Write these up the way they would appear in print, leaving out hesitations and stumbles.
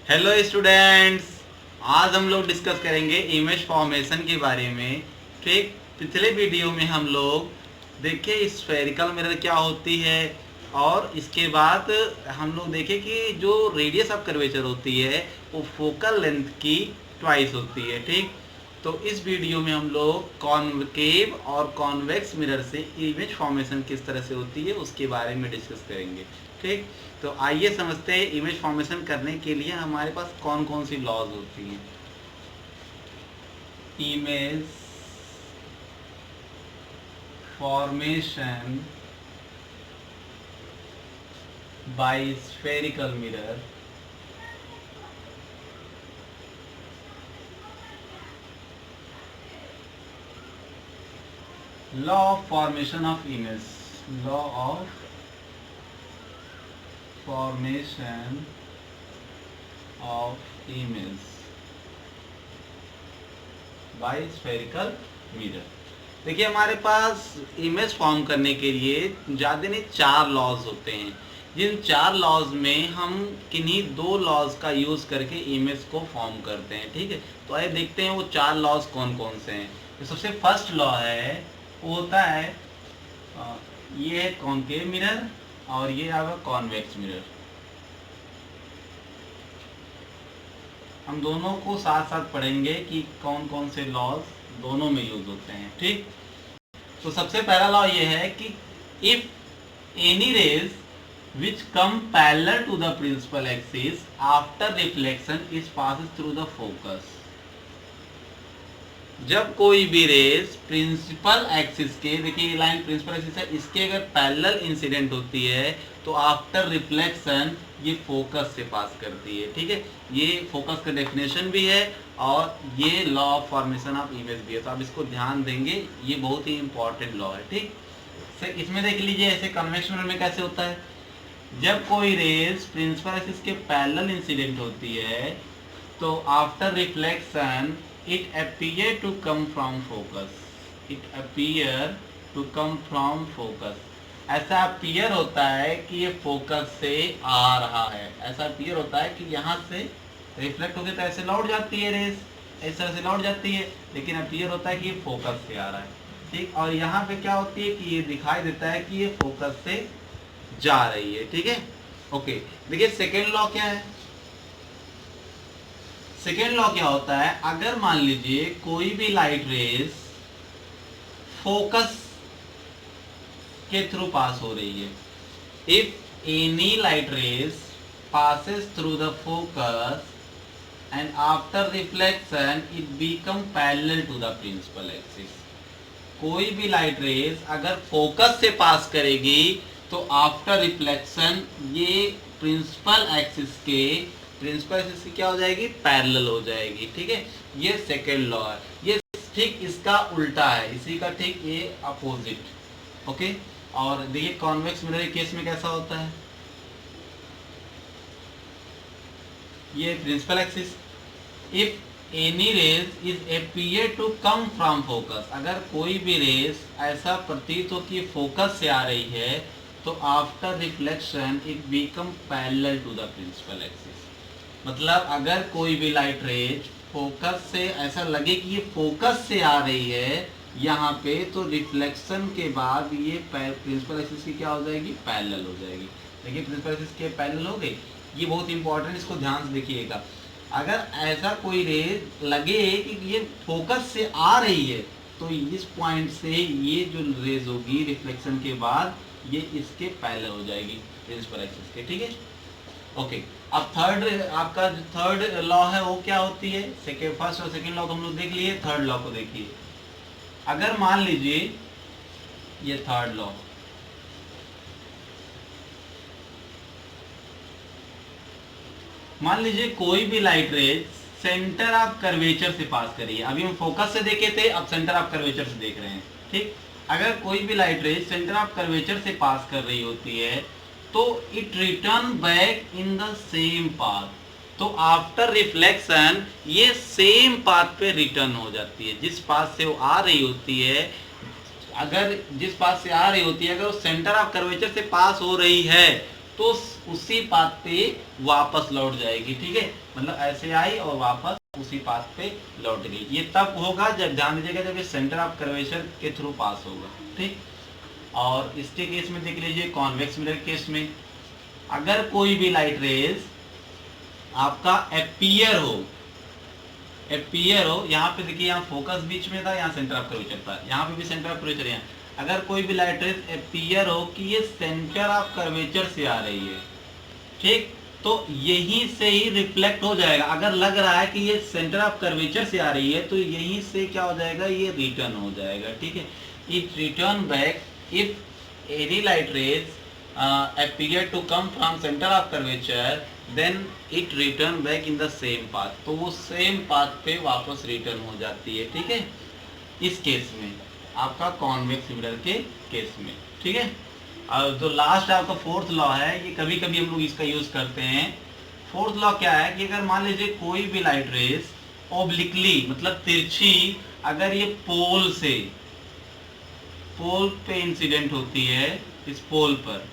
Hello students, आज हम लोग डिस्कस करेंगे इमेज फॉर्मेशन के बारे में। ठीक, पिछले वीडियो में हम लोग देखे स्फेरिकल मिरर क्या होती है, और इसके बाद हम लोग देखे कि जो रेडियस ऑफ कर्वेचर होती है वो फोकल लेंथ की ट्वाइस होती है। ठीक, तो इस वीडियो में हम लोग कॉन्केव और कॉन्वेक्स मिरर से इमेज फॉर्मेशन किस तरह से होती है उसके बारे में डिस्कस करेंगे। ठीक, तो आइए समझते हैं इमेज फॉर्मेशन करने के लिए हमारे पास कौन कौन सी लॉज होती हैं। Image formation bye spherical mirror. Law of formation of image, law of formation of image by spherical mirror. देखिए, हमारे पास इमेज फॉर्म करने के लिए ज़्यादा नहीं 4 लॉज होते हैं। जिन 4 लॉज में हम किन्हीं 2 लॉज का यूज़ करके इमेज को फॉर्म करते हैं। ठीक है, तो आइए देखते हैं वो 4 लॉज कौन कौन से हैं। तो सबसे फर्स्ट लॉ है वो होता है ये है कॉन्केव मिरर और ये आपका कॉन्वेक्स मिरर। हम दोनों को साथ साथ पढ़ेंगे कि कौन कौन से लॉज दोनों में यूज होते हैं। ठीक, तो सबसे पहला लॉ ये है कि if any rays which come parallel to the principal axis after reflection is passes through the focus. जब कोई भी रेज प्रिंसिपल एक्सिस के, देखिए ये लाइन प्रिंसिपल एक्सिस है, इसके अगर पैरेलल इंसिडेंट होती है तो आफ्टर रिफ्लेक्शन ये फोकस से पास करती है। ठीक है, ये फोकस का डेफिनेशन भी है और ये law of formation of image भी है, तो आप इसको ध्यान देंगे, ये बहुत ही इंपॉर्टेंट लॉ है। ठीक, इसमें देख लीजिए ऐसे कन्वेंशनल में कैसे होता है। जब कोई रेज प्रिंसिपल एक्सिस के पैरेलल इंसिडेंट होती है तो after reflection it appear to come from focus, it appear to come from focus। ऐसा appear होता है कि ये फोकस से आ रहा है, ऐसा appear होता है कि यहाँ से रिफ्लेक्ट होकर तो ऐसे लौट जाती है रेस, इस तरह से लौट जाती है, लेकिन appear होता है कि ये फोकस से आ रहा है। ठीक, और यहाँ पे क्या होती है कि ये दिखाई देता है कि ये फोकस से जा रही है। ठीक है, ओके। देखिए सेकेंड लॉ क्या है। सेकेंड लॉ क्या होता है, अगर मान लीजिए कोई भी लाइट रेज फोकस के थ्रू पास हो रही है, if any light rays passes through the focus and after reflection it become parallel to the principal axis। कोई भी लाइट रेज अगर फोकस से पास करेगी तो आफ्टर रिफ्लेक्शन ये प्रिंसिपल एक्सिस की क्या हो जाएगी, पैरेलल हो जाएगी। ठीक है, ये सेकेंड लॉ है। ये ठीक इसका उल्टा है, इसी का ठीक ये अपोजिट। ओके, और देखिए कॉन्वेक्स मिरर के केस में कैसा होता है, ये principal axis, if any rays is appear to come from focus, अगर कोई भी रेज ऐसा प्रतीत हो कि फोकस से आ रही है तो after reflection it become parallel to the principal axis. मतलब अगर कोई भी लाइट रेज फोकस से ऐसा लगे कि ये फोकस से आ रही है यहाँ पे, तो रिफ्लेक्शन के बाद ये प्रिंसिपल एक्सिस की क्या हो जाएगी, पैरेलल हो जाएगी। देखिए प्रिंसिपल एक्सिस के पैरेलल हो गई, ये बहुत इंपॉर्टेंट, इसको ध्यान से देखिएगा। अगर ऐसा कोई रेज लगे कि ये फोकस से आ रही है तो इस पॉइंट से ये जो रेज होगी रिफ्लेक्शन के बाद ये इसके पैरेलल हो जाएगी प्रिंसिपल एक्सिस के। ठीक है, ओके। अब आपका जो थर्ड लॉ है वो क्या होती है, फर्स्ट और सेकेंड लॉ तो हम लोग देख लिए, थर्ड लॉ को देखिए। अगर मान लीजिए ये थर्ड लॉ, मान लीजिए कोई भी light rays centre of curvature से पास करी है, अभी हम फोकस से देखे थे, अब सेंटर ऑफ कर्वेचर से देख रहे हैं। ठीक, अगर कोई भी light rays centre of curvature से पास कर रही होती है तो it return back in the same path, तो आफ्टर रिफ्लेक्शन ये सेम पाथ पे रिटर्न हो जाती है। जिस पाथ से वो आ रही होती है, अगर जिस पाथ से आ रही होती है अगर वो सेंटर ऑफ कर्वेचर से पास हो रही है तो उसी पाथ पे वापस लौट जाएगी। ठीक है, मतलब ऐसे आई और वापस उसी पाथ पे लौट गई। ये तब होगा जब, ध्यान दीजिएगा, जब ये सेंटर ऑफ कर्वेचर के थ्रू पास होगा। ठीक, और इसके केस में देख लीजिए, कॉन्वेक्स मिरर केस में अगर कोई भी लाइट रेज आपका अपीयर हो, यहाँ पे देखिए, यहाँ फोकस बीच में था, यहाँ सेंटर ऑफ कर्वेचर था, यहाँ पे भी सेंटर ऑफ कर्वेचर, यहाँ अगर कोई भी लाइट रेज अपीयर हो कि ये सेंटर ऑफ कर्वेचर से आ रही है, ठीक, तो यहीं से ही रिफ्लेक्ट हो जाएगा। अगर लग रहा है कि ये सेंटर ऑफ कर्वेचर से आ रही है तो यहीं से क्या हो जाएगा, ये रिटर्न हो जाएगा। ठीक है, it return back if any light rays appear to come from center of curvature, then it return back in the same path, तो वो सेम पाथ पे वापस रिटर्न हो जाती है। ठीक है, इस केस में आपका कॉन्वेक्स मिरर के केस में। ठीक है, और जो लास्ट आपका फोर्थ लॉ है, ये कभी कभी हम लोग इसका यूज करते हैं। फोर्थ लॉ क्या है कि अगर मान लीजिए कोई भी लाइट रेस ओब्लिकली, मतलब तिरछी, अगर ये पोल पे इंसिडेंट होती है, इस पोल पर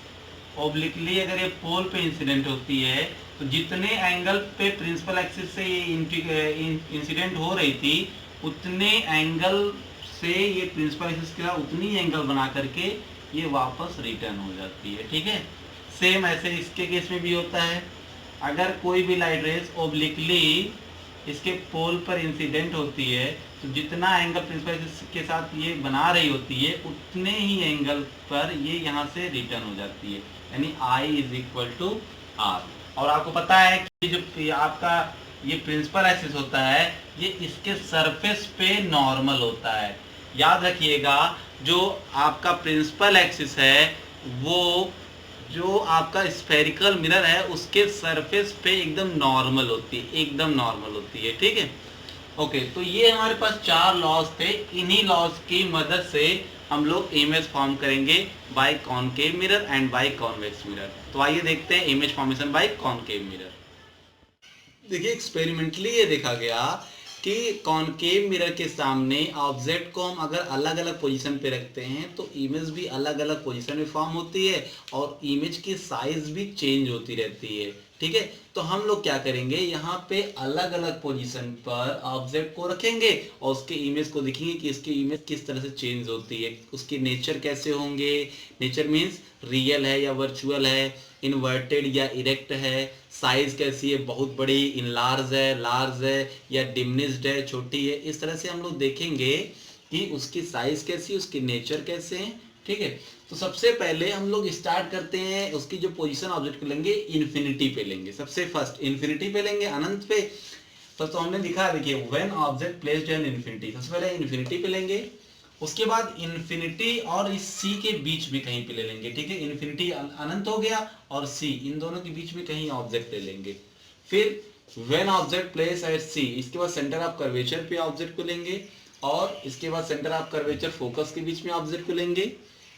ओब्लिकली अगर ये पोल पे इंसिडेंट होती है, तो जितने एंगल पे प्रिंसिपल एक्सिस से ये इंसिडेंट हो रही थी, उतने एंगल से ये प्रिंसिपल एक्सिस के साथ उतनी एंगल बना करके ये वापस रिटर्न हो जाती है। ठीक है, सेम ऐसे इसके केस में भी होता है। अगर कोई भी लाइट रेज ओब्लिकली इसके पोल पर इंसिडेंट होती है, तो जितना एंगल प्रिंसिपल एक्सिस के साथ ये बना रही होती है, उतने ही एंगल पर ये यहाँ से रिटर्न हो जाती है, यानी I is equal to R। और आपको पता है कि जो आपका ये प्रिंसिपल एक्सिस होता है, ये इसके सरफेस पे नॉर्मल होता है। याद रखिएगा, जो आपका प्रिंसिपल एक्सिस है, वो जो आपका स्फेरिकल मिरर है उसके सरफेस पे एकदम नॉर्मल होती है, एकदम नॉर्मल होती है। ठीक है, ओके, तो ये हमारे पास 4 लॉज थे। इन्हीं लॉज की मदद से हम लोग इमेज फॉर्म करेंगे by concave mirror and by convex mirror. तो आइए देखते हैं image formation by concave mirror. देखिए, एक्सपेरिमेंटली ये देखा गया कि कॉनकेव मिरर के सामने ऑब्जेक्ट को हम अगर अलग अलग पोजीशन पे रखते हैं तो इमेज भी अलग अलग पोजीशन में फॉर्म होती है और इमेज की साइज भी चेंज होती रहती है। ठीक है, तो हम लोग क्या करेंगे, यहाँ पे अलग अलग पोजीशन पर ऑब्जेक्ट को रखेंगे और उसके इमेज को देखेंगे कि इसकी इमेज किस तरह से चेंज होती है, उसके नेचर कैसे होंगे। नेचर मीन्स रियल है या वर्चुअल है, इन्वर्टेड या इरेक्ट है, साइज कैसी है, बहुत बड़ी, इनलार्ज है, लार्ज है, या डिमिनिश्ड है, छोटी है। इस तरह से हम लोग देखेंगे कि उसकी साइज कैसी, उसके नेचर कैसे हैं। ठीक है, तो सबसे पहले हम लोग स्टार्ट करते हैं, उसकी जो पोजीशन ऑब्जेक्ट को लेंगे इन्फिनिटी पे लेंगे। सबसे फर्स्ट इन्फिनिटी पे लेंगे, अनंत पे। तो हमने लिखा, देखिए, when object placed in infinity, सबसे पहले इन्फिनिटी पे लेंगे। उसके बाद इन्फिनिटी और इस सी के बीच में कहीं पे ले लेंगे। ठीक है, इन्फिनिटी अनंत हो गया और सी, इन दोनों के बीच में कहीं ऑब्जेक्ट ले लेंगे। फिर व्हेन ऑब्जेक्ट प्लेस एट सी, इसके बाद सेंटर ऑफ कर्वेचर पे ऑब्जेक्ट को लेंगे और इसके बाद सेंटर ऑफ कर्वेचर फोकस के बीच में ऑब्जेक्ट को लेंगे,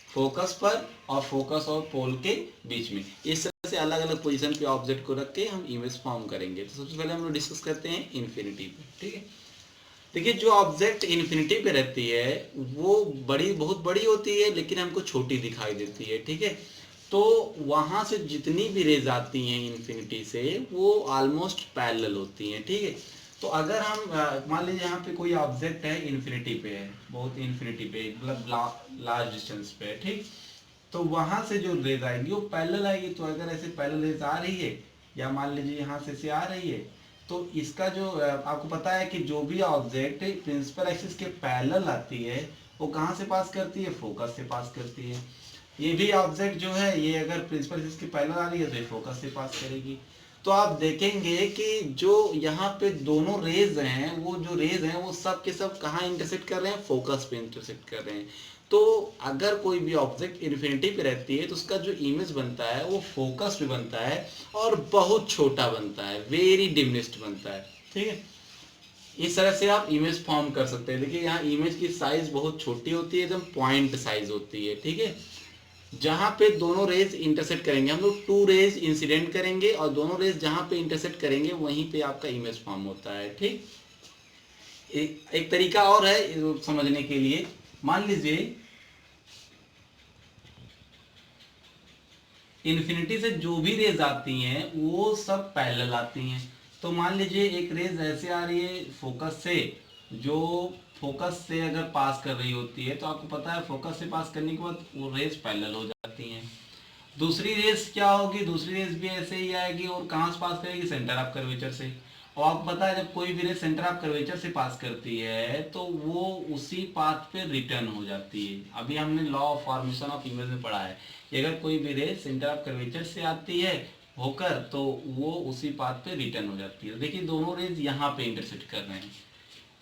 फोकस पर और फोकस और पोल के बीच में। इस तरह से अलग अलग पोजीशन पे ऑब्जेक्ट को रख के हम इमेज फॉर्म करेंगे। तो सबसे पहले हम लोग डिस्कस करते हैं इन्फिनिटी पे। ठीक है, देखिए, जो ऑब्जेक्ट इन्फिनिटी पे रहती है वो बहुत बड़ी होती है, लेकिन हमको छोटी दिखाई देती है। ठीक है, तो वहां से जितनी भी रेज आती हैं इन्फिनिटी से, वो ऑलमोस्ट पैरेलल होती हैं। ठीक है, तो अगर हम मान लीजिए यहाँ पे कोई ऑब्जेक्ट है, इन्फिनिटी पे है, बहुत इन्फिनिटी पे, मतलब लार्ज डिस्टेंस पे है। ठीक, तो वहां से जो रेज आएगी वो पैरेलल आएगी। तो अगर ऐसे पैरेलल रेज आ रही है, या मान लीजिए यहाँ से आ रही है, तो इसका जो आपको पता है कि जो भी ऑब्जेक्ट प्रिंसिपल एक्सिस के पैरेलल आती है, वो कहाँ से पास करती है, फोकस से पास करती है। ये भी ऑब्जेक्ट जो है, ये अगर प्रिंसिपल एक्सिस के पैरेलल आ रही है तो ये फोकस से पास करेगी। तो आप देखेंगे कि जो यहाँ पे दोनों रेज हैं, वो जो रेज हैं वो सब के सब कहाँ इंटरसेक्ट कर रहे हैं, फोकस पे इंटरसेक्ट कर रहे हैं। तो अगर कोई भी ऑब्जेक्ट इन्फिनिटी पे रहती है तो उसका जो इमेज बनता है वो फोकस पे बनता है और बहुत छोटा बनता है, वेरी डिमिनिश्ड बनता है। ठीक है, इस तरह से आप इमेज फॉर्म कर सकते हैं। देखिए, यहाँ इमेज की साइज बहुत छोटी होती है, एकदम पॉइंट साइज होती है। ठीक है, जहां पे दोनों रेज इंटरसेक्ट करेंगे, हम लोग 2 रेज इंसिडेंट करेंगे और दोनों रेज जहां पे इंटरसेक्ट करेंगे वहीं पे आपका इमेज फॉर्म होता है। ठीक, एक तरीका और है समझने के लिए। मान लीजिए इन्फिनिटी से जो भी रेज आती हैं वो सब पैरेलल आती हैं। तो मान लीजिए एक रेज ऐसे आ रही है फोकस से, जो फोकस से अगर पास कर रही होती है तो आपको पता है फोकस से पास करने के बाद वो रेज पैरेलल हो जाती हैं। दूसरी रेस क्या होगी, दूसरी रेस भी ऐसे ही आएगी और कहाँ से पास करेगी, सेंटर ऑफ कर्वेचर से। और आपको पता है जब कोई भी रेस सेंटर ऑफ कर्वेचर से पास करती है तो वो उसी पाथ पे रिटर्न हो जाती है। अभी हमने law of formation of image में पढ़ा है कि अगर कोई भी रेस सेंटर ऑफ कर्वेचर से आती है होकर तो वो उसी पाथ पे रिटर्न हो जाती है। देखिए दोनों रेज यहाँ पे इंटरसेक्ट कर रहे हैं,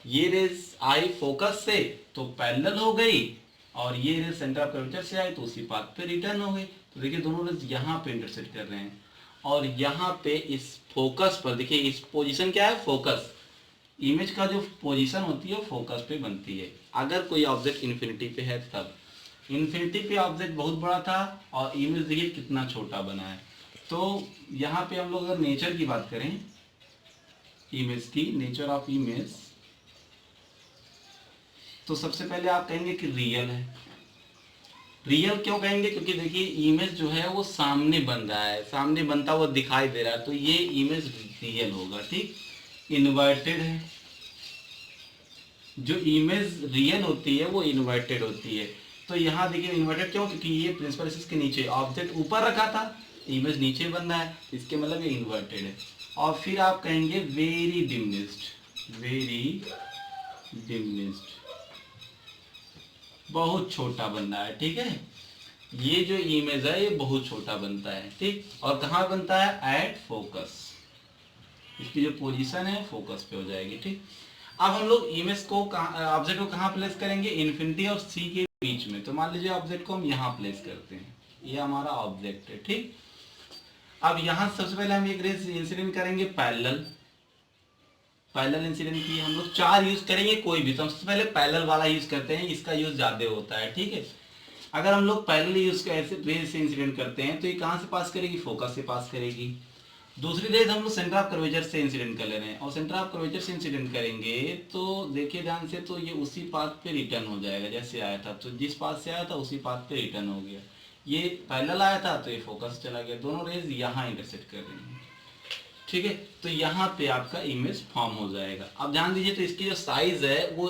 ये रेस आई फोकस से तो पैरेलल हो गई और ये रेस सेंटर ऑफ कर्वेचर से आई तो उसी पाथ पे रिटर्न हो गई। तो देखिए दोनों रेस यहाँ पे इंटरसेक्ट कर रहे हैं और यहाँ पे इस फोकस पर देखिए इस पोजीशन क्या है, फोकस। इमेज का जो पोजीशन होती है वो फोकस पे बनती है अगर कोई ऑब्जेक्ट इन्फिनिटी पे है तब। इन्फिनिटी पे ऑब्जेक्ट बहुत बड़ा था और इमेज देखिए कितना छोटा बना है। तो यहाँ पे हम लोग अगर नेचर की बात करें, इमेज की, नेचर ऑफ इमेज, तो सबसे पहले आप कहेंगे कि रियल है। रियल क्यों कहेंगे, क्योंकि देखिए इमेज जो है वो सामने बन रहा है, सामने बनता हुआ दिखाई दे रहा है, तो ये इमेज रियल होगा। ठीक, इन्वर्टेड है, जो इमेज रियल होती है वो इन्वर्टेड होती है। तो यहाँ देखिए इन्वर्टेड क्यों, क्योंकि ये प्रिंसिपल एक्सिस के नीचे ऑब्जेक्ट ऊपर रखा था, इमेज नीचे बन रहा है, इसके मतलब ये इन्वर्टेड है। और फिर आप कहेंगे वेरी डिमिनिश्ड, वेरी डिमिनिश्ड, बहुत छोटा बन रहा है। ठीक है, ये जो इमेज है ये बहुत छोटा बनता है। ठीक, और कहाँ बनता है, एट फोकस, इसकी जो पोजीशन है फोकस पे हो जाएगी। ठीक, अब हम लोग इमेज को ऑब्जेक्ट को कहाँ प्लेस करेंगे, इन्फिनिटी और सी के बीच में। तो मान लीजिए ऑब्जेक्ट को हम यहाँ प्लेस करते हैं, ये हमारा ऑब्जेक्ट है। ठीक, अब यहाँ सबसे पहले हम एक रेस इंसिडेंट करेंगे पैरेलल, पैरेलल इंसिडेंट की हम लोग 4 यूज करेंगे कोई भी, तो हम सबसे पहले पैरेलल वाला यूज करते हैं, इसका यूज ज्यादा होता है। ठीक है, अगर हम लोग पैरेलल यूज ऐसे रेज से इंसिडेंट करते हैं तो ये कहाँ से पास करेगी, फोकस से पास करेगी। दूसरी रेज हम लोग सेंटर ऑफ कर्वेचर से इंसिडेंट कर ले रहे हैं और सेंटर ऑफ कर्वेचर से इंसिडेंट करेंगे तो देखिए ध्यान से, तो ये उसी पाथ पे रिटर्न हो जाएगा जैसे आया था। तो जिस पाथ से आया था उसी पाथ पे रिटर्न हो गया। ये पैरेलल आया था तो ये फोकस चला गया, दोनों रेज यहाँ इंटरसेक्ट कर रही हैं। ठीक है, तो यहाँ पे आपका इमेज फॉर्म हो जाएगा। अब ध्यान दीजिए, तो इसकी जो साइज है वो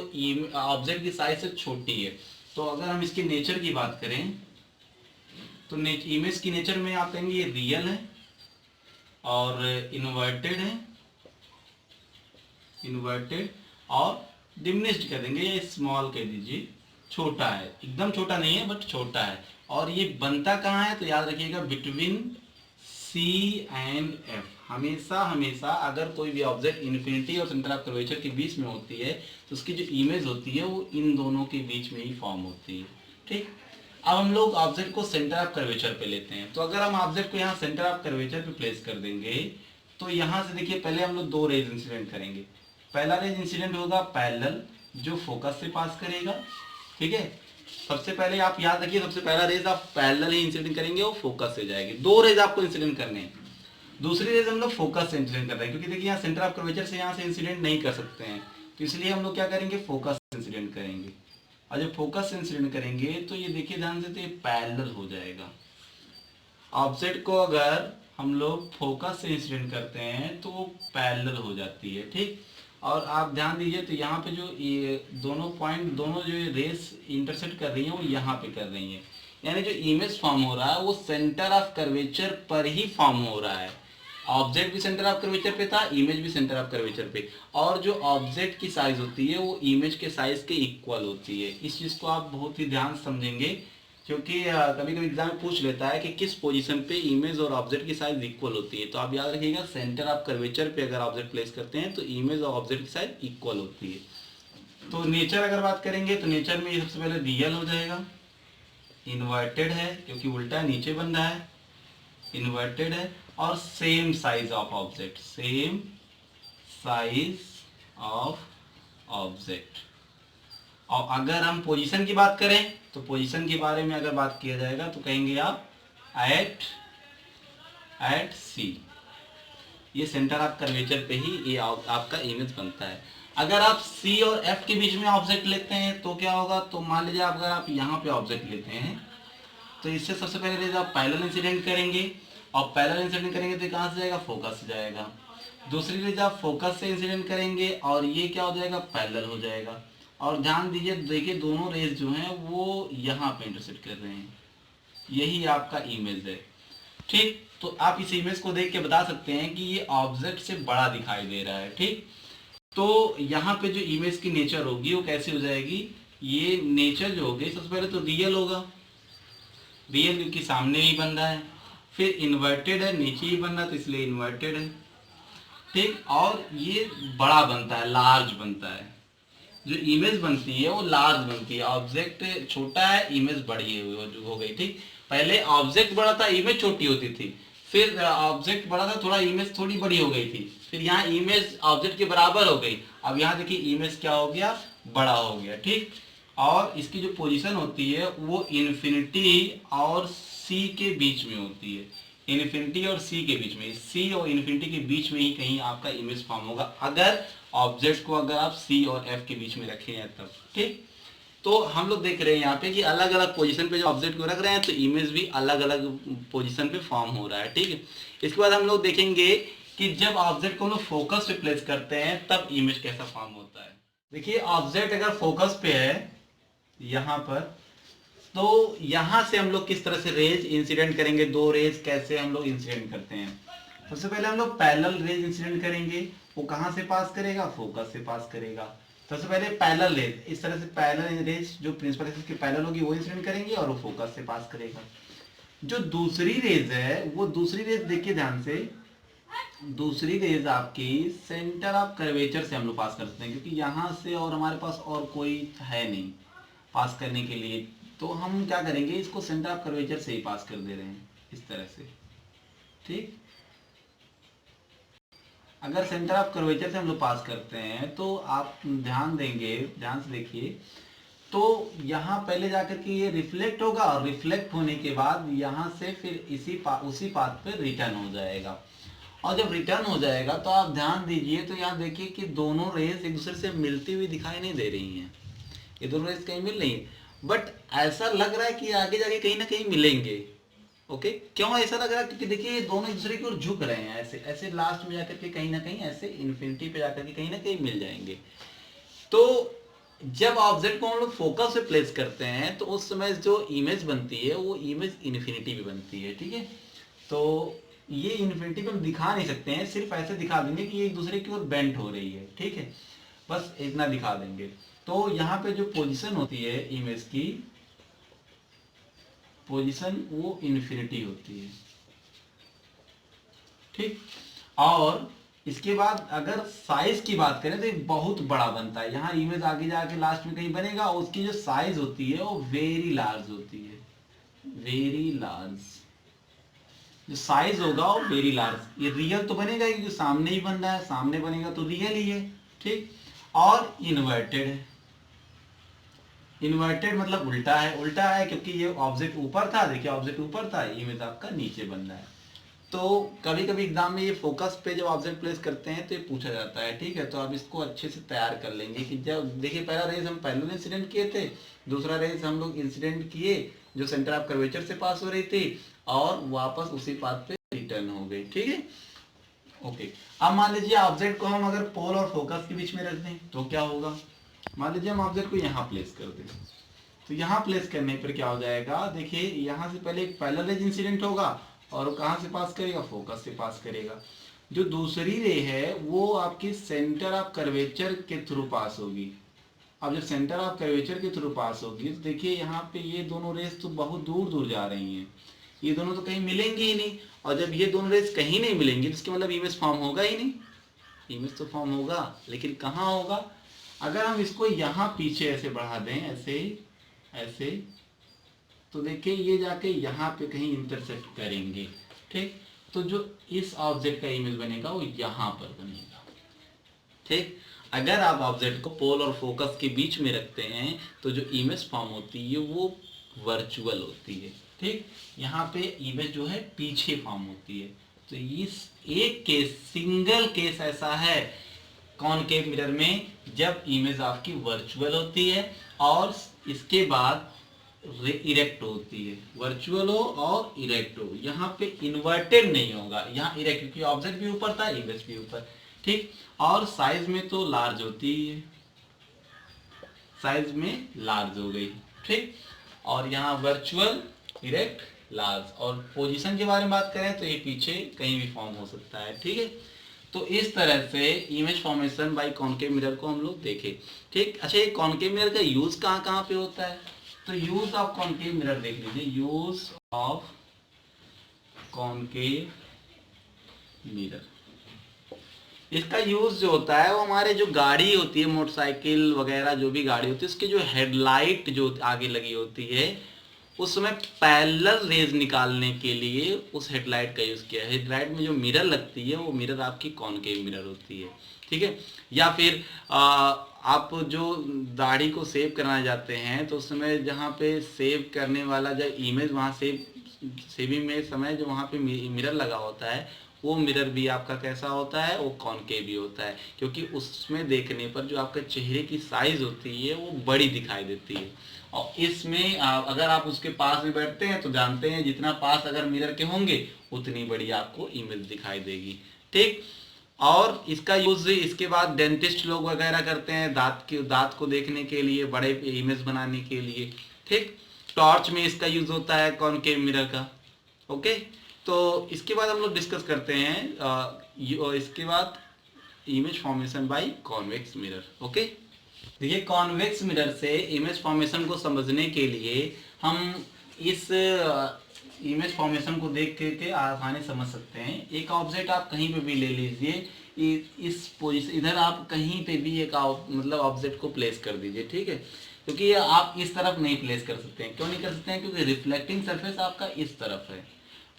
ऑब्जेक्ट की साइज से छोटी है। तो अगर हम इसके नेचर की बात करें तो इमेज की नेचर में आप कहेंगे ये रियल है और इन्वर्टेड है, इन्वर्टेड और डिमिनिश्ड कर देंगे या स्मॉल कह दीजिए, छोटा है, एकदम छोटा नहीं है बट छोटा है। और ये बनता कहाँ है, तो याद रखिएगा बिटवीन सी एंड एफ। हमेशा हमेशा अगर कोई भी ऑब्जेक्ट इन्फिनिटी और सेंटर ऑफ कर्वेचर के बीच में होती है तो उसकी जो इमेज होती है वो इन दोनों के बीच में ही फॉर्म होती है। ठीक, अब हम लोग ऑब्जेक्ट को सेंटर ऑफ कर्वेचर पे लेते हैं। तो अगर हम ऑब्जेक्ट को यहाँ सेंटर ऑफ कर्वेचर पे प्लेस कर देंगे तो यहाँ से देखिए पहले हम लोग 2 रेज इंसिडेंट करेंगे। पहला रेज इंसिडेंट होगा पैरेलल, जो फोकस से पास करेगा। ठीक है, सबसे पहले आप याद रखिए, सबसे पहला रेज आप पैरेलल ही इंसिडेंट करेंगे, वो फोकस से जाएगी। 2 रेज आपको इंसिडेंट करने हैं, दूसरी रेज हम लोग फोकस से इंसिडेंट कर रहे हैं, क्योंकि देखिए यहाँ सेंटर ऑफ कर्वेचर से यहाँ से इंसिडेंट नहीं कर सकते हैं, तो इसलिए हम लोग क्या करेंगे, फोकस से इंसिडेंट करेंगे। और जब फोकस से इंसिडेंट करेंगे तो ये देखिए ध्यान से, तो ये पैरेलल हो जाएगा। ऑब्जेक्ट को अगर हम लोग फोकस से इंसिडेंट करते हैं तो वो पैरेलल हो जाती है। ठीक, और आप ध्यान दीजिए, तो यहाँ पे जो ये दोनों पॉइंट, दोनों जो रेस इंटरसेक्ट कर रही हैं वो यहाँ पे कर रही हैं, यानी जो इमेज फॉर्म हो रहा है वो सेंटर ऑफ कर्वेचर पर ही फॉर्म हो रहा है। ऑब्जेक्ट भी सेंटर ऑफ कर्वेचर पे था, इमेज भी सेंटर ऑफ कर्वेचर पे, और जो ऑब्जेक्ट की साइज होती है वो इमेज के साइज के इक्वल होती है। इस चीज़ को आप बहुत ही ध्यान से समझेंगे, क्योंकि कभी कभी एग्जाम में पूछ लेता है कि किस पोजीशन पे इमेज और ऑब्जेक्ट की साइज इक्वल होती है। तो आप याद रखिएगा, सेंटर ऑफ कर्वेचर पे अगर ऑब्जेक्ट प्लेस करते हैं तो इमेज और ऑब्जेक्ट की साइज इक्वल होती है। तो नेचर अगर बात करेंगे तो नेचर में सबसे पहले रियल हो जाएगा, इन्वर्टेड है क्योंकि उल्टा नीचे बन रहा है, इन्वर्टेड है, और same size of object, same size of object. और अगर हम पोजीशन की बात करें तो पोजीशन के बारे में अगर बात किया जाएगा तो कहेंगे आप एट सी, ये सेंटर ऑफ कर्वेचर पे ही ये आपका इमेज बनता है। अगर आप सी और एफ के बीच में ऑब्जेक्ट लेते हैं तो क्या होगा, तो मान लीजिए अगर आप यहाँ पे ऑब्जेक्ट लेते हैं तो इससे सबसे पहले रेज आप पैरेलल इंसिडेंट करेंगे, और पैरेलल इंसिडेंट करेंगे तो कहाँ से जाएगा, फोकस से जाएगा। दूसरी रेज आप फोकस से इंसिडेंट करेंगे और ये क्या हो जाएगा, पैरेलल हो जाएगा। और ध्यान दीजिए, देखिए दोनों रेज जो हैं वो यहाँ पे इंटरसेक्ट कर रहे हैं, यही आपका इमेज है। ठीक, तो आप इस इमेज को देख के बता सकते हैं कि ये ऑब्जेक्ट से बड़ा दिखाई दे रहा है। ठीक, तो यहाँ पे जो इमेज की नेचर होगी वो कैसी हो जाएगी, ये नेचर जो होगी सबसे पहले तो रियल होगा, रियल क्योंकि सामने ही बन रहा है, फिर इन्वर्टेड है, नीचे ही बन रहा है तो इसलिए इन्वर्टेड है। ठीक, और ये बड़ा बनता है, लार्ज बनता है, जो इमेज बनती है वो लार्ज बनती है। ऑब्जेक्ट छोटा है, इमेज बड़ी हो गई। ठीक, पहले ऑब्जेक्ट बड़ा था, इमेज छोटी होती थी, फिर ऑब्जेक्ट बड़ा था, थोड़ा इमेज थोड़ी बड़ी हो गई थी, फिर यहाँ इमेज ऑब्जेक्ट के बराबर हो गई, अब यहाँ देखिए इमेज क्या हो गया, बड़ा हो गया। ठीक, और इसकी जो पोजीशन होती है वो इन्फिनिटी और सी के बीच में होती है, इन्फिनिटी और सी के बीच में, सी और इन्फिनिटी के बीच में ही कहीं आपका इमेज फॉर्म होगा, अगर ऑब्जेक्ट को अगर आप सी और एफ के बीच में रखे हैं तब। ठीक, तो हम लोग देख रहे हैं यहाँ पे कि अलग अलग पोजीशन पे जो ऑब्जेक्ट को रख रहे हैं तो इमेज भी अलग अलग पोजीशन पे फॉर्म हो रहा है। ठीक है, इसके बाद हम लोग देखेंगे कि जब ऑब्जेक्ट को हम लोग फोकस पे प्लेस करते हैं तब इमेज कैसा फॉर्म होता है। देखिए ऑब्जेक्ट अगर फोकस पे है यहाँ पर, तो यहाँ से हम लोग किस तरह से रेज इंसिडेंट करेंगे, दो रेज कैसे हम लोग इंसिडेंट करते हैं। सबसे पहले हम लोग पैरेलल रेज इंसिडेंट करेंगे, वो कहाँ से पास करेगा, फोकस से पास करेगा। सबसे पहले पैरेलल रेज, इस तरह से पैरेलल रेज जो प्रिंसिपल एक्सिस के पैरेलल होगी वो इंसिडेंट करेंगे और वो फोकस से पास करेगा। जो दूसरी रेज है वो दूसरी रेज देखिए ध्यान से, दूसरी रेज आपकी सेंटर ऑफ कर्वेचर से हम लोग पास कर सकते हैं, क्योंकि यहाँ से और हमारे पास और कोई है नहीं पास करने के लिए, तो हम क्या करेंगे, इसको सेंटर ऑफ कर्वेचर से ही पास कर दे रहे हैं इस तरह से। ठीक, अगर सेंटर ऑफ कर्वेचर से हम लोग पास करते हैं तो आप ध्यान देंगे, ध्यान से देखिए, तो यहाँ पहले जाकर के ये रिफ्लेक्ट होगा और रिफ्लेक्ट होने के बाद यहाँ से फिर उसी पाथ पे रिटर्न हो जाएगा। और जब रिटर्न हो जाएगा तो आप ध्यान दीजिए, तो यहाँ देखिए कि दोनों रेज एक दूसरे से मिलती हुई दिखाई नहीं दे रही हैं, ये दोनों रेज कहीं मिल रही है, बट ऐसा लग रहा है कि आगे जाके कहीं ना कहीं मिलेंगे। ओके, क्यों ऐसा लग रहा है, क्योंकि देखिए ये दोनों एक दूसरे की ओर झुक रहे हैं, ऐसे ऐसे लास्ट में जाकर के कहीं ना कहीं ऐसे इन्फिनिटी पे जाकर के कहीं ना कहीं मिल जाएंगे। तो जब ऑब्जेक्ट को हम लोग फोकस पे प्लेस करते हैं तो उस समय जो इमेज बनती है वो इमेज इन्फिनिटी भी बनती है। ठीक है, तो ये इन्फिनिटी पे हम दिखा नहीं सकते हैं, सिर्फ ऐसे दिखा देंगे कि ये एक दूसरे की ओर बेंट हो रही है। ठीक है, बस इतना दिखा देंगे। तो यहाँ पे जो पोजीशन होती है इमेज की, पोजीशन वो इन्फिनिटी होती है। ठीक, और इसके बाद अगर साइज की बात करें तो ये बहुत बड़ा बनता है, यहाँ इमेज आगे जाके लास्ट में कहीं बनेगा, उसकी जो साइज होती है वो वेरी लार्ज होती है, वेरी लार्ज, जो साइज होगा वो वेरी लार्ज। ये रियल तो बनेगा क्योंकि सामने ही बन रहा है, सामने बनेगा तो रियल ही है। ठीक, और इन्वर्टेड है, इन्वर्टेड मतलब उल्टा है, उल्टा है क्योंकि ये ऑब्जेक्ट ऊपर था, देखिए ऑब्जेक्ट ऊपर था, इमेज आपका नीचे बन रहा है। तो कभी कभी एग्जाम में ये फोकस पे जब ऑब्जेक्ट प्लेस करते हैं तो ये पूछा जाता है। ठीक है, तो आप इसको अच्छे से तैयार कर लेंगे कि जब देखिए पहला रेज हम पैरेलल इंसिडेंट किए थे, दूसरा रेज हम लोग इंसिडेंट किए जो सेंटर ऑफ कर्वेचर से पास हो रही थी और वापस उसी पाथ पे रिटर्न हो गई। ठीक है, ओके। अब मान लीजिए ऑब्जेक्ट को हम अगर पोल और फोकस के बीच में रख दें तो क्या होगा, मान लीजिए हम ऑब्जेक्ट को यहाँ प्लेस कर दें, तो यहाँ प्लेस करने पर क्या हो जाएगा, देखिए यहाँ से पहले एक पैरेलल रेज इंसिडेंट होगा और वो कहाँ से पास करेगा, फोकस से पास करेगा। जो दूसरी रे है वो आपकी सेंटर ऑफ कर्वेचर के थ्रू पास होगी। अब जब सेंटर ऑफ कर्वेचर के थ्रू पास होगी तो देखिए यहाँ पे ये दोनों रेस तो बहुत दूर दूर जा रही हैं, ये दोनों तो कहीं मिलेंगी ही नहीं, और जब ये दोनों रेस कहीं नहीं मिलेंगी तो इसके मतलब इमेज फॉर्म होगा ही नहीं। इमेज तो फॉर्म होगा लेकिन कहाँ होगा, अगर हम इसको यहाँ पीछे ऐसे बढ़ा दें, ऐसे ऐसे, तो देखिए ये जाके यहाँ पे कहीं इंटरसेक्ट करेंगे। ठीक, तो जो इस ऑब्जेक्ट का इमेज बनेगा वो यहाँ पर बनेगा। ठीक, अगर आप ऑब्जेक्ट को पोल और फोकस के बीच में रखते हैं तो जो इमेज फॉर्म होती है वो वर्चुअल होती है। ठीक, यहाँ पे इमेज जो है पीछे फॉर्म होती है। तो इस एक केस, सिंगल केस ऐसा है कॉनकेव मिरर में जब इमेज आपकी वर्चुअल होती है और इसके बाद इरेक्ट होती है, वर्चुअल हो और इरेक्ट हो, यहाँ पे इन्वर्टेड नहीं होगा, यहाँ इरेक्ट, क्योंकि ऑब्जेक्ट भी ऊपर था, इमेज भी ऊपर, ठीक। और साइज में तो लार्ज होती है, साइज में लार्ज हो गई, ठीक। और यहाँ वर्चुअल, इरेक्ट, लार्ज। और पोजीशन के बारे में बात करें तो ये पीछे कहीं भी फॉर्म हो सकता है, ठीक है। तो इस तरह से image formation by concave mirror को हम लोग देखे, ठीक। अच्छा, ये कॉनकेव मिरर का यूज कहाँ कहाँ पे होता है? तो यूज ऑफ कॉनकेव मिरर देख लीजिए, यूज ऑफ कॉनकेव मिरर, इसका यूज जो होता है वो हमारे जो गाड़ी होती है, मोटरसाइकिल वगैरह जो भी गाड़ी होती है, उसकी जो हेडलाइट जो आगे लगी होती है, उस समय पैरेलल रेज निकालने के लिए उस हेडलाइट का यूज किया है। हेडलाइट में जो मिरर लगती है वो मिरर आपकी कॉनकेव मिरर होती है, ठीक है। या फिर आप जो दाढ़ी को सेव कराना जाते हैं तो उस समय जहाँ पे सेव करने वाला जो इमेज, वहाँ सेविंग में समय जो वहाँ पे मिरर लगा होता है, वो मिरर भी आपका कैसा होता है? वो कॉनकेव भी होता है, क्योंकि उसमें देखने पर जो आपके चेहरे की साइज होती है वो बड़ी दिखाई देती है। और इसमें अगर आप उसके पास में बैठते हैं तो जानते हैं जितना पास अगर मिरर के होंगे उतनी बड़ी आपको इमेज दिखाई देगी, ठीक। और इसका यूज इसके बाद डेंटिस्ट लोग वगैरह करते हैं दांत को देखने के लिए, बड़े इमेज बनाने के लिए, ठीक। टॉर्च में इसका यूज होता है कॉनकेव मिरर का, ओके। तो इसके बाद हम लोग डिस्कस करते हैं इसके बाद image formation bye convex mirror, okay. देखिए, कॉन्वेक्स मिरर से इमेज फॉर्मेशन को समझने के लिए हम इस इमेज फॉर्मेशन को देख के आसानी समझ सकते हैं। एक ऑब्जेक्ट आप कहीं पे भी ले लीजिए, इस पोजीशन, इधर आप कहीं पे भी एक मतलब ऑब्जेक्ट को प्लेस कर दीजिए, ठीक है। क्योंकि ये आप इस तरफ नहीं प्लेस कर सकते हैं। क्यों नहीं कर सकते हैं? क्योंकि रिफ्लेक्टिंग सरफेस आपका इस तरफ है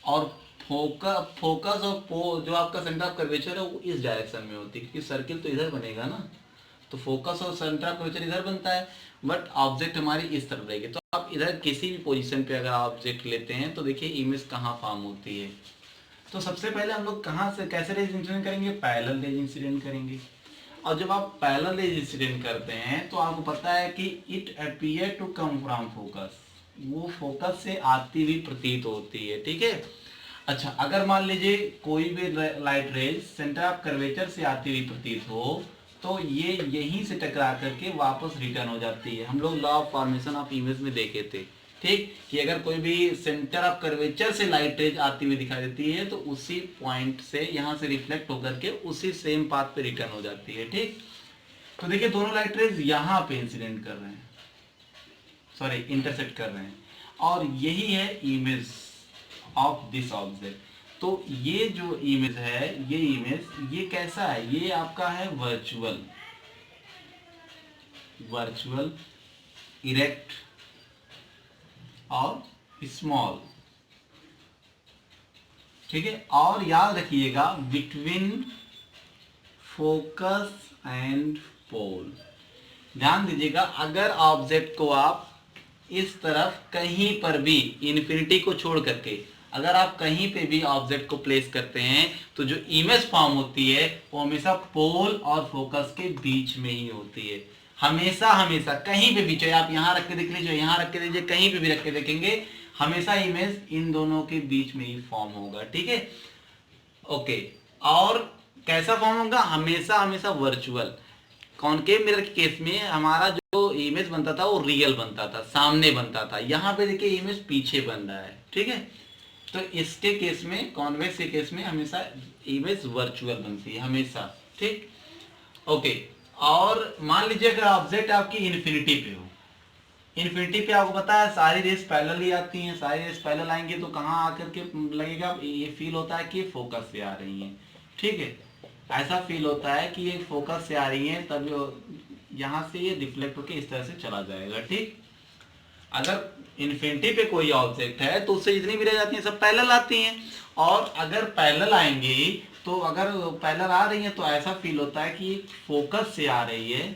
और फोकस और जो आपका सेंटर ऑफ कर्वेचर है वो इस डायरेक्शन में होती है, क्योंकि सर्किल तो इधर बनेगा ना, तो फोकस और सेंटर ऑफ कर्वेचर इधर बनता है, बट ऑब्जेक्ट हमारी इस तरफ रहेगी। तो आप इधर किसी भी पोजीशन पे अगर ऑब्जेक्ट लेते हैं तो देखिए इमेज कहाँ फॉर्म होती है। तो सबसे पहले हम लोग कहाँ से कैसे रेज इंसिडेंट करेंगे? पैरेलल रेज इंसिडेंट करेंगे। और जब आप पैरेलल रेज इंसिडेंट करते हैं तो आपको पता है कि it appear to come from focus, वो फोकस से आती हुई प्रतीत होती है, ठीक है। अच्छा, अगर मान लीजिए कोई भी light rays centre of curvature से आती हुई प्रतीत हो तो ये यहीं से टकरा करके वापस रिटर्न हो जाती है। हम लोग law of formation of image में देखे थे, ठीक, कि अगर कोई भी सेंटर ऑफ कर्वेचर से लाइट रेज आती हुई दिखाई देती है तो उसी पॉइंट से यहाँ से रिफ्लेक्ट होकर के उसी सेम पाथ पे रिटर्न हो जाती है, ठीक। तो देखिए दोनों लाइट रेज यहाँ पे इंसिडेंट कर रहे हैं, सॉरी इंटरसेक्ट कर रहे हैं, और यही है इमेज ऑफ दिस ऑब्जेक्ट। तो ये जो इमेज है, ये इमेज ये कैसा है? ये आपका है वर्चुअल, इरेक्ट और स्मॉल, ठीक है। और याद रखिएगा बिटवीन फोकस एंड पोल, ध्यान दीजिएगा, अगर ऑब्जेक्ट को आप इस तरफ कहीं पर भी इन्फिनिटी को छोड़ करके अगर आप कहीं पे भी ऑब्जेक्ट को प्लेस करते हैं तो जो इमेज फॉर्म होती है वो हमेशा पोल और फोकस के बीच में ही होती है। हमेशा हमेशा कहीं पे भी, चाहे आप यहाँ रख के देख लीजिए, यहाँ रख के दीजिए, कहीं पे भी रख के देखेंगे, हमेशा इमेज इन दोनों के बीच में ही फॉर्म होगा, ठीक है, ओके। और कैसा फॉर्म होगा? हमेशा हमेशा वर्चुअल। कॉनकेव मिरर के केस में हमारा जो इमेज बनता था वो रियल बनता था, सामने बनता था। यहाँ पे देखिए इमेज पीछे बन रहा है, ठीक है। तो इसके केस में, कॉन्वेक्स के केस में हमेशा इमेज वर्चुअल बनती है, हमेशा, ठीक, ओके। और मान लीजिए अगर ऑब्जेक्ट आपकी इन्फिनिटी पे हो, इन्फिनिटी पे आपको पता है सारी रेस पैरेलल ही आती हैं, सारी रेस पैरेलल आएंगी तो कहाँ आकर के लगेगा? ये फील होता है कि ये फोकस से आ रही हैं, ठीक है, ऐसा फील होता है कि ये फोकस से आ रही हैं, तब यहाँ से ये रिफ्लेक्ट होकर इस तरह से चला जाएगा, ठीक। अगर इन्फिनिटी पे कोई ऑब्जेक्ट है तो उससे जितनी भी रह जाती हैं सब पैरेलल आती हैं, और अगर पैरेलल आएंगी तो अगर पैरेलल आ रही हैं तो ऐसा फील होता है कि फोकस से आ रही है।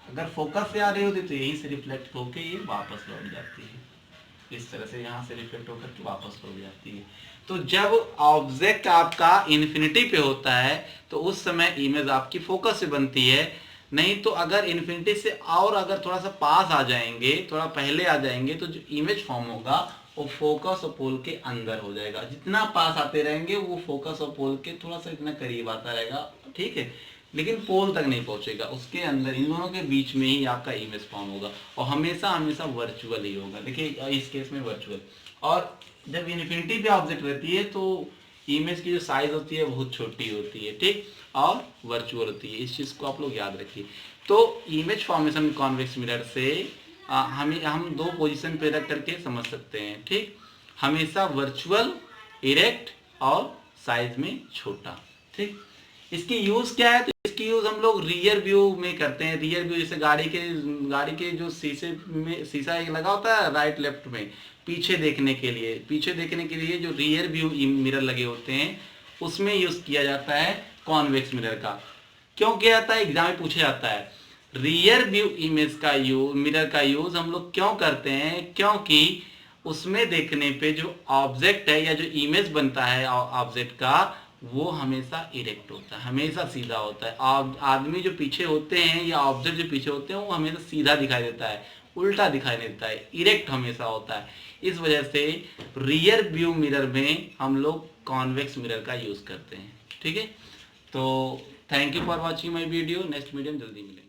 अगर फोकस से आ रही होती तो यहीं से रिफ्लेक्ट होकर ये वापस लौट जाती है, इस तरह से यहाँ से रिफ्लेक्ट होकर के वापस लौट जाती है। तो जब ऑब्जेक्ट आपका इन्फिनिटी पे होता है तो उस समय इमेज आपकी फोकस से बनती है, नहीं तो अगर इन्फिनिटी से और अगर थोड़ा सा पास आ जाएंगे, थोड़ा पहले आ जाएंगे, तो जो इमेज फॉर्म होगा वो फोकस और पोल के अंदर हो जाएगा। जितना पास आते रहेंगे वो फोकस और पोल के थोड़ा सा इतना करीब आता रहेगा, ठीक है, लेकिन पोल तक नहीं पहुंचेगा, उसके अंदर इन दोनों के बीच में ही आपका इमेज फॉर्म होगा और हमेशा हमेशा वर्चुअल ही होगा। देखिए इस केस में वर्चुअल। और जब इन्फिनिटी पे ऑब्जेक्ट रहती है तो इमेज की जो साइज होती है बहुत छोटी होती है, ठीक, और वर्चुअल होती है। इस चीज़ को आप लोग याद रखिए। तो इमेज फॉर्मेशन कॉन्वेक्स मिरर से हम दो पोजीशन पे रख करके समझ सकते हैं, ठीक, हमेशा वर्चुअल, इरेक्ट और साइज में छोटा, ठीक। इसकी यूज क्या है? तो इसकी यूज हम लोग रियर व्यू में करते हैं। रियर व्यू जैसे गाड़ी के जो शीशे में शीशा एक लगा होता है राइट लेफ्ट में, पीछे देखने के लिए जो रियर व्यू मिरर लगे होते हैं उसमें यूज किया जाता है कॉन्वेक्स मिरर का। क्यों किया जाता है? एग्जाम में पूछा जाता है। रियर व्यू इमेज का मिरर का यूज हम लोग क्यों करते हैं? क्योंकि उसमें देखने पे जो ऑब्जेक्ट है या जो इमेज बनता है ऑब्जेक्ट का, वो हमेशा इरेक्ट होता है, हमेशा सीधा होता है। आदमी जो पीछे होते हैं या ऑब्जेक्ट जो पीछे होते हैं वो हमेशा सीधा दिखाई देता है, उल्टा दिखाई देता है, इरेक्ट हमेशा होता है। इस वजह से रियर व्यू मिरर में हम लोग कॉन्वेक्स मिरर का यूज करते हैं, ठीक है। तो thank you for watching my video. Next video में जल्दी मिलेंगे।